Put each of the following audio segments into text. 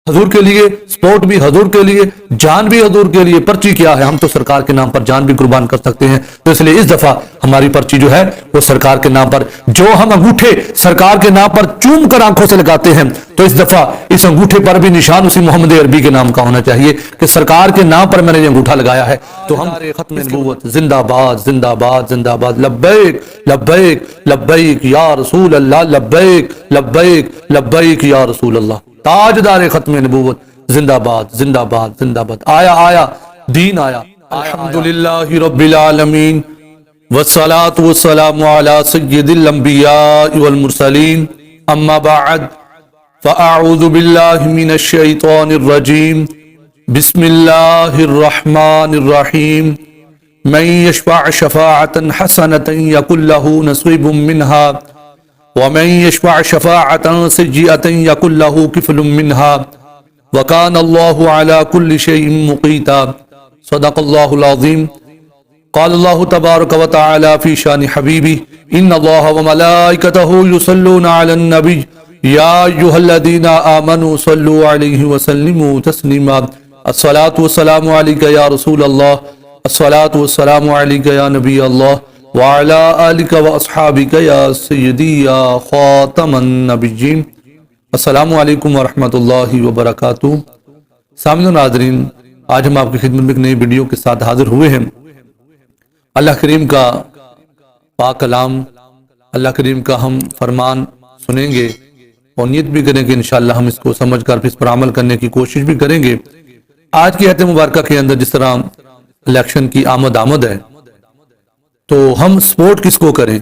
حضور کے لیے، سپورٹ بھی حضور کے لیے، جان بھی حضور کے لیے۔ پرچی کیا ہے؟ ہم تو سرکار کے نام پر جان بھی قربان کر سکتے ہیں، تو اس لیے اس دفعہ ہماری پرچی جو ہے وہ سرکار کے نام پر، جو ہم انگوٹھے سرکار کے نام پر چوم کر آنکھوں سے لگاتے ہیں، تو اس دفعہ اس انگوٹھے پر بھی نشان اسی محمد عربی کے نام کا ہونا چاہیے کہ سرکار کے نام پر میں نے یہ انگوٹھا لگایا ہے۔ تو ہم ختم نبوت زندہ باد زندہ باد زندہ باد، لبیک لبیک لبیک یا رسول اللہ، لبیک لبیک لبیک یا رسول اللہ۔ تاجدار ختم نبوت زندہ باد زندہ باد زندہ باد۔ آیا آیا دین آیا۔ الحمدللہ رب العالمین والصلاة والسلام علی سید الانبیاء والمرسلین، اما بعد فاعوذ باللہ من الشیطان الرجیم، بسم اللہ الرحمن الرحیم۔ من یشفع شفاعة حسنة یکن له نصیب منها ومن يشفع شفاعة سيئة يكن له كفل منها وكان الله على كل شيء مقيتا، صدق الله العظيم۔ قال الله تبارك وتعالى في شان حبيبه إن الله وملائكته يصلون على النبي يا أيها الذين آمنوا صلوا عليه وسلموا تسليما، الصلاة والسلام عليك يا رسول الله، الصلاة والسلام عليك يا نبي الله وعلى آلك وأصحابك يا سيدي يا خاتم النبيين۔ السلام علیکم ورحمۃ اللہ وبرکاتہ۔ سامعین و ناظرین، آج ہم آپ کی خدمت میں ایک نئی ویڈیو کے ساتھ حاضر ہوئے ہیں۔ اللہ کریم کا پاک کلام، اللہ کریم کا ہم فرمان سنیں گے اور نیت بھی کریں گے انشاءاللہ ہم اس کو سمجھ کر اس پر عمل کرنے کی کوشش بھی کریں گے۔ آج کی آیت مبارکہ کے اندر جس طرح الیکشن کی آمد ہے، تو ہم سپورٹ کس کو کریں،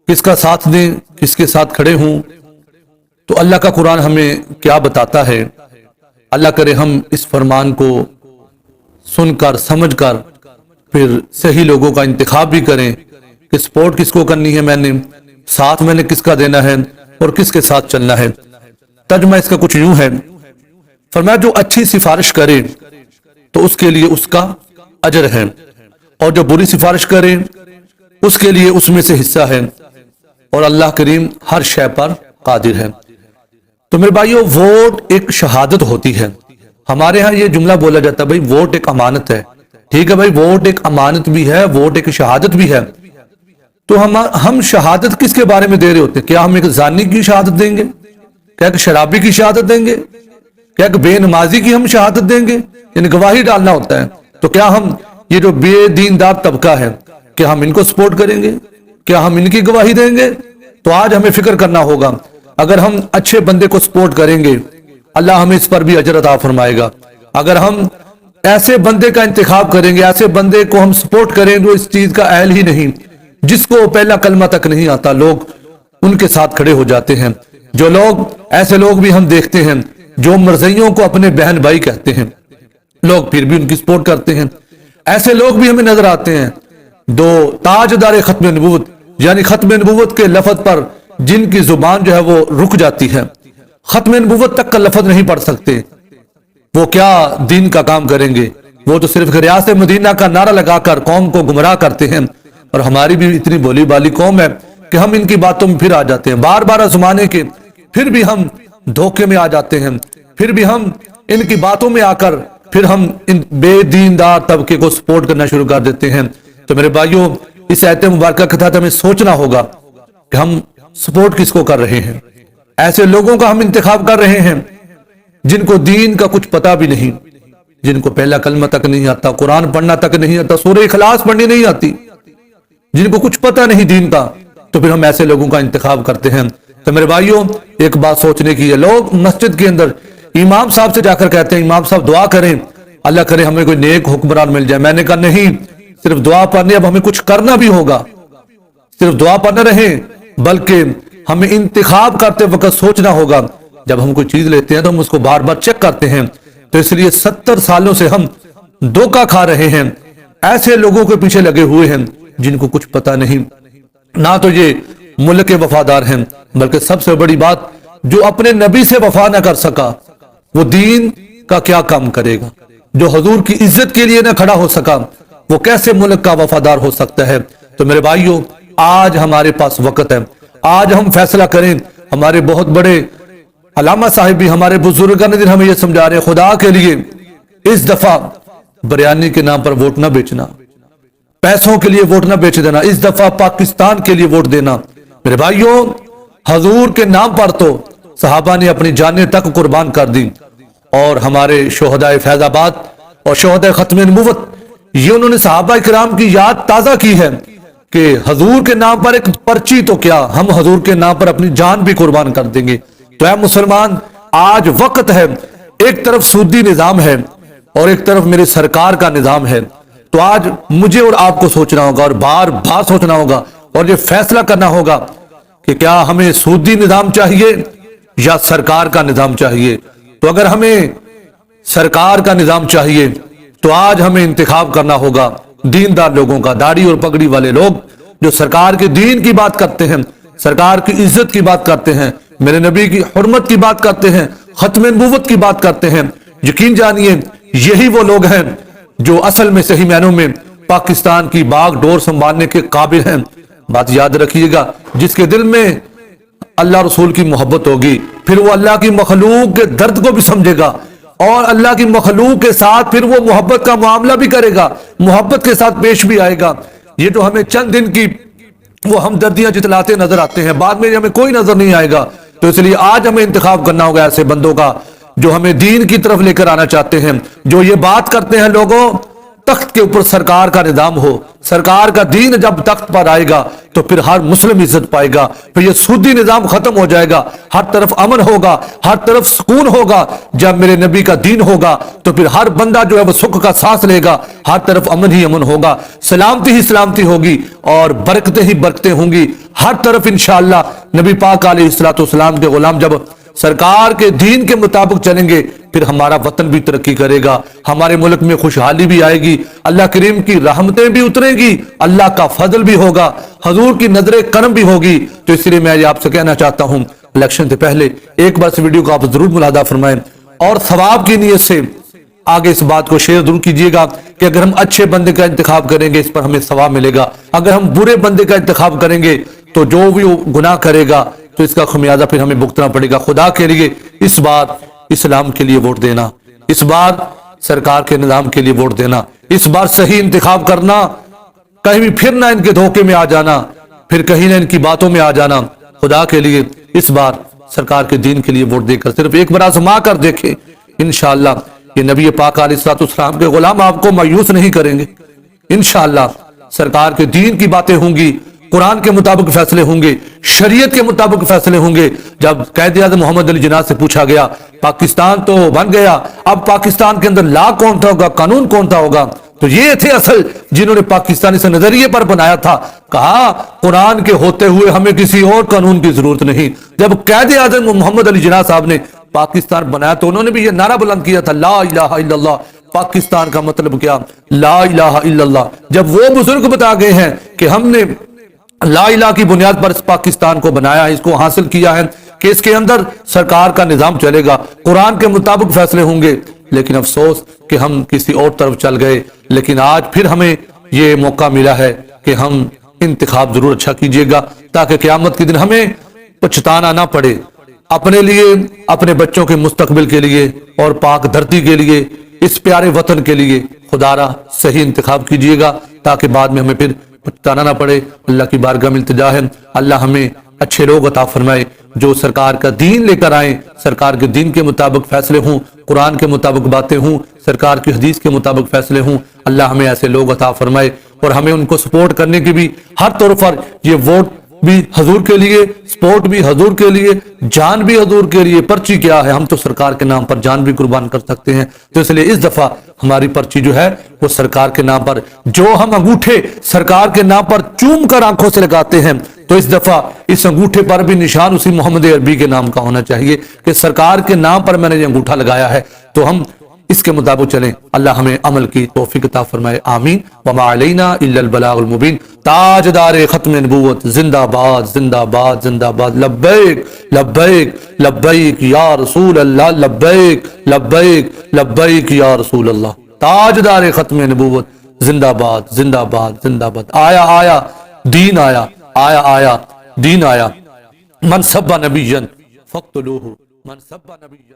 کس کا ساتھ دیں، کس کے ساتھ کھڑے ہوں، تو اللہ کا قرآن ہمیں کیا بتاتا ہے۔ اللہ کرے ہم اس فرمان کو سن کر سمجھ کر پھر صحیح لوگوں کا انتخاب بھی کریں کہ سپورٹ کس کو کرنی ہے، میں نے ساتھ میں نے کس کا دینا ہے اور کس کے ساتھ چلنا ہے۔ ترجمہ اس کا کچھ یوں ہے، فرمایا جو اچھی سفارش کرے تو اس کے لیے اس کا اجر ہے، اور جو بری سفارش کرے اس کے لیے اس میں سے حصہ ہے، اور اللہ کریم ہر شے پر قادر ہے۔ تو میرے بھائیو، ووٹ ایک شہادت ہوتی ہے۔ ہمارے ہاں یہ جملہ بولا جاتا ہے بھائی ووٹ ایک امانت ہے۔ ٹھیک ہے بھائی، ووٹ ایک امانت بھی ہے، ووٹ ایک شہادت بھی ہے۔ تو ہم شہادت کس کے بارے میں دے رہے ہوتے ہیں؟ کیا ہم ایک زانی کی شہادت دیں گے؟ کیا ایک شرابی کی شہادت دیں گے؟ کیا ایک بے نمازی کی ہم شہادت دیں گے؟ یعنی گواہی ڈالنا ہوتا ہے۔ تو کیا ہم یہ جو بے دیندار طبقہ ہے، کیا ہم ان کو سپورٹ کریں گے؟ کیا ہم ان کی گواہی دیں گے؟ تو آج ہمیں فکر کرنا ہوگا، اگر ہم اچھے بندے کو سپورٹ کریں گے اللہ ہمیں اس پر بھی اجر عطا فرمائے گا۔ اگر ہم ایسے بندے کا انتخاب کریں گے، ایسے بندے کو ہم سپورٹ کریں جو اس چیز کا اہل ہی نہیں، جس کو پہلا کلمہ تک نہیں آتا، لوگ ان کے ساتھ کھڑے ہو جاتے ہیں۔ جو لوگ ایسے لوگ بھی ہم دیکھتے ہیں جو مرزائیوں کو اپنے بہن بھائی کہتے ہیں، لوگ پھر بھی ان کی سپورٹ کرتے ہیں۔ ایسے لوگ بھی ہمیں نظر آتے ہیں دو تاجدار ختم نبوت، یعنی ختم نبوت کے لفظ پر جن کی زبان جو ہے وہ رک جاتی ہے، ختم نبوت تک کا لفظ نہیں پڑھ سکتے، وہ کیا دین کا کام کریں گے؟ وہ تو صرف ریاست مدینہ کا نعرہ لگا کر قوم کو گمراہ کرتے ہیں۔ اور ہماری بھی اتنی بولی بالی قوم ہے کہ ہم ان کی باتوں میں پھر آ جاتے ہیں، بار بار آزمانے کے پھر بھی ہم دھوکے میں آ جاتے ہیں، پھر بھی ہم ان کی باتوں میں آ کر پھر ہم ان بے دیندار طبقے کو سپورٹ کرنا شروع کر دیتے ہیں۔ تو میرے بھائیوں، اس آیت مبارکہ کے تحت ہمیں سوچنا ہوگا کہ ہم سپورٹ کس کو کر رہے ہیں۔ ایسے لوگوں کا ہم انتخاب کر رہے ہیں جن کو دین کا کچھ پتا بھی نہیں، جن کو پہلا کلمہ تک نہیں آتا، قرآن پڑھنا تک نہیں آتا، سورہ اخلاص پڑھنی نہیں آتی، جن کو کچھ پتا نہیں دین کا، تو پھر ہم ایسے لوگوں کا انتخاب کرتے ہیں۔ تو میرے بھائیوں، ایک بات سوچنے کی ہے، لوگ مسجد کے اندر امام صاحب سے جا کر کہتے ہیں امام صاحب دعا کریں، اللہ کرے ہمیں کوئی نیک حکمران مل جائے۔ میں نے کہا نہیں، صرف دعا پڑھنے، اب ہمیں کچھ کرنا بھی ہوگا، صرف دعا پر نہ رہیں بلکہ ہمیں انتخاب کرتے وقت سوچنا ہوگا۔ جب ہم کوئی چیز لیتے ہیں تو ہم اس کو بار بار چیک کرتے ہیں، تو اس لیے 70 سالوں سے ہم دھوکہ کھا رہے ہیں، ایسے لوگوں کے پیچھے لگے ہوئے ہیں جن کو کچھ پتا نہیں، نہ تو یہ ملک کے وفادار ہیں، بلکہ سب سے بڑی بات جو اپنے نبی سے وفا نہ کر سکا وہ دین کا کیا کام کرے گا؟ جو حضور کی عزت کے لیے نہ کھڑا ہو سکا وہ کیسے ملک کا وفادار ہو سکتا ہے؟ تو میرے بھائیوں، آج ہمارے پاس وقت ہے، آج ہم فیصلہ کریں۔ ہمارے بہت بڑے अल्लामा साहिब भी हमारे बुजुर्गान दिन हमें यह समझा रहे हैं, खुदा के लिए इस दफा बिरयानी के नाम पर वोट ना बेचना, पैसों के लिए वोट ना बेच देना, इस दफा पाकिस्तान के लिए वोट देना। मेरे भाइयों, हजूर के नाम पर तो सहाबा ने अपनी जानें तक कुर्बान कर दी, और हमारे शोहदाए फैजाबाद और शोहदाए खत्म नबुव्वत, ये उन्होंने सहाबा किराम की याद ताजा की है कि हजूर के नाम पर एक पर्ची तो क्या, हम हजूर के नाम पर अपनी जान भी कुर्बान कर देंगे। तो ऐ मुसलमान, आज वक्त है, एक तरफ सूदी निजाम है और एक तरफ मेरी सरकार का निजाम है। तो आज मुझे और आपको सोचना होगा और बार बार सोचना होगा और ये फैसला करना होगा कि क्या हमें सूदी निजाम चाहिए या सरकार का निजाम चाहिए। तो अगर हमें सरकार का निजाम चाहिए तो आज हमें इंतखाब करना होगा दीनदार लोगों का, दाढ़ी और पगड़ी वाले लोग जो सरकार के दीन की बात करते हैं, सरकार की इज्जत की बात करते हैं, मेरे नबी की हुर्मत की बात करते हैं, खत्म नबुव्वत की बात करते हैं। यकीन जानिए यही वो लोग हैं जो असल में सही मायनों में पाकिस्तान की बागडोर संभालने के काबिल हैं। बात याद रखिएगा, जिसके दिल में अल्लाह रसूल की मोहब्बत होगी, फिर वो अल्लाह की मखलूक के दर्द को भी समझेगा और अल्लाह की मखलूक के साथ फिर वो मोहब्बत का मामला भी करेगा, मोहब्बत के साथ पेश भी आएगा। ये तो हमें चंद दिन की वो हमदर्दियां जितलाते नजर आते हैं, बाद में हमें कोई नजर नहीं आएगा। तो इसलिए आज हमें इंतखाब करना होगा ऐसे बंदों का जो हमें दीन की तरफ लेकर आना चाहते हैं, जो ये बात करते हैं लोगों तख्त के ऊपर सरकार का निजाम हो, सरकार का दीन जब तख्त पर आएगा तो फिर हर मुस्लिम इज्जत पाएगा, फिर ये सूदी निजाम खत्म हो जाएगा, हर तरफ अमन होगा, हर तरफ सुकून होगा। जब मेरे नबी का दीन होगा तो फिर हर बंदा जो है वो सुख का सांस लेगा, हर तरफ अमन ही अमन होगा, सलामती ही सलामती होगी और बरकतें ही बरकतें होंगी हर तरफ इंशाअल्लाह। नबी पाक अलैहिस्सलाम के गुलाम जब सरकार के दीन के मुताबिक चलेंगे फिर हमारा वतन भी तरक्की करेगा, हमारे मुल्क में खुशहाली भी आएगी, अल्लाह करीम की रहमतें भी उतरेगी, अल्लाह का फजल भी होगा, हजूर की नजर करम भी होगी। तो इसलिए मैं ये आपसे कहना चाहता हूं, इलेक्शन से पहले एक बार इस वीडियो को आप जरूर मुलादा फरमाएं और सवाब की नीयत से आगे इस बात को शेयर जरूर कीजिएगा कि अगर हम अच्छे बंदे का इंतखाब करेंगे इस पर हमें सवाब मिलेगा, अगर हम बुरे बंदे का इंतखाब करेंगे तो जो भी वो गुनाह करेगा तो इसका खमियाजा फिर हमें भुगतना पड़ेगा। खुदा के लिए इस बार इस्लाम के लिए वोट देना, इस बार सरकार के निजाम के लिए वोट देना, इस बार सही इंतखाब करना, कहीं भी फिर ना इनके धोखे में आ जाना, फिर कहीं ना इनकी बातों में आ जाना। खुदा के लिए इस बार सरकार के दीन के लिए वोट देकर सिर्फ एक बार आजमा कर देखे, इंशाअल्लाह ये नबी पाक अलैहिस्सलाम के गुलाम आपको मायूस नहीं करेंगे। इंशाअल्लाह सरकार के दीन की बातें होंगी, कुरान के मुताबिक फैसले होंगे, शरीयत के मुताबिक फैसले होंगे। जब कैद आज़म मोहम्मद अली जिन्ना से पूछा गया पाकिस्तान तो बन गया, अब पाकिस्तान के अंदर लॉ कौन सा होगा, कानून कौन सा होगा, तो ये थे असल जिन्होंने पाकिस्तान इस नजरिए पर बनाया था। कहा कुरान के होते हुए हमें किसी और कानून की जरूरत नहीं। जब कैद आज़म मोहम्मद अली जिन्ना साहब ने पाकिस्तान बनाया तो उन्होंने भी ये नारा बुलंद किया था, ला इलाहा इल्लल्लाह। पाकिस्तान का मतलब क्या, ला इलाहा इल्लल्लाह। जब वो बुजुर्ग बता गए हैं कि हमने ला इलाहा की बुनियाद पर इस पाकिस्तान को बनाया है, इसको हासिल किया है कि इसके अंदर सरकार का निजाम चलेगा, कुरान के मुताबिक फैसले होंगे, लेकिन अफसोस कि हम किसी और तरफ चल गए। लेकिन आज फिर हमें ये मौका मिला है कि हम इंतखाब जरूर अच्छा कीजिएगा ताकि क़यामत के दिन हमें पछताना ना पड़े, अपने लिए, अपने बच्चों के मुस्तकबिल के लिए और पाक धरती के लिए, इस प्यारे वतन के लिए खुदारा सही इंतखाब कीजिएगा ताकि बाद में हमें फिर पछताना ना पड़े। अल्लाह की बारगाह में इल्तिजा है, अल्लाह हमें अच्छे लोग अता फरमाए जो सरकार का दीन लेकर आए, सरकार के दीन के मुताबिक फैसले हों, कुरान के मुताबिक बातें हों, सरकार की हदीस के मुताबिक फैसले हों। अल्लाह हमें ऐसे लोग अता फरमाए और हमें उनको सपोर्ट करने की भी हर तौर पर, ये वोट भी हजूर के लिए, सपोर्ट भी हजूर के लिए, जान भी हजूर के लिए। पर्ची क्या है, हम तो सरकार के नाम पर जान भी कुर्बान कर सकते हैं। तो इसलिए इस दफा हमारी पर्ची जो है वो सरकार के नाम पर, जो हम अंगूठे सरकार के नाम पर चूम कर आंखों से लगाते हैं, तो इस दफा इस अंगूठे पर भी निशान उसी मोहम्मद अरबी के नाम का होना चाहिए कि सरकार के नाम पर मैंने ये अंगूठा लगाया है, तो हम इसके मुताबिक चलें। अल्लाह हमें अमल की तौफीक अता फरमाए, आमीन। वमा अलैना इल्लल बलागुल मुबीन। ताजदार खत्म नबूवत जिंदाबाद जिंदाबाद जिंदाबाद। लब्बैक लब्बैक लब्बैक या रसूल अल्लाह, लब्बैक लब्बैक लब्बैक या रसूल अल्लाह। ताजदार खत्म नबूवत जिंदाबाद जिंदाबाद जिंदाबाद। आया आया दीन आया, आया आया दीन आया। मन सब्बा नबिय्यन फक्तुलूहु। من سب نبی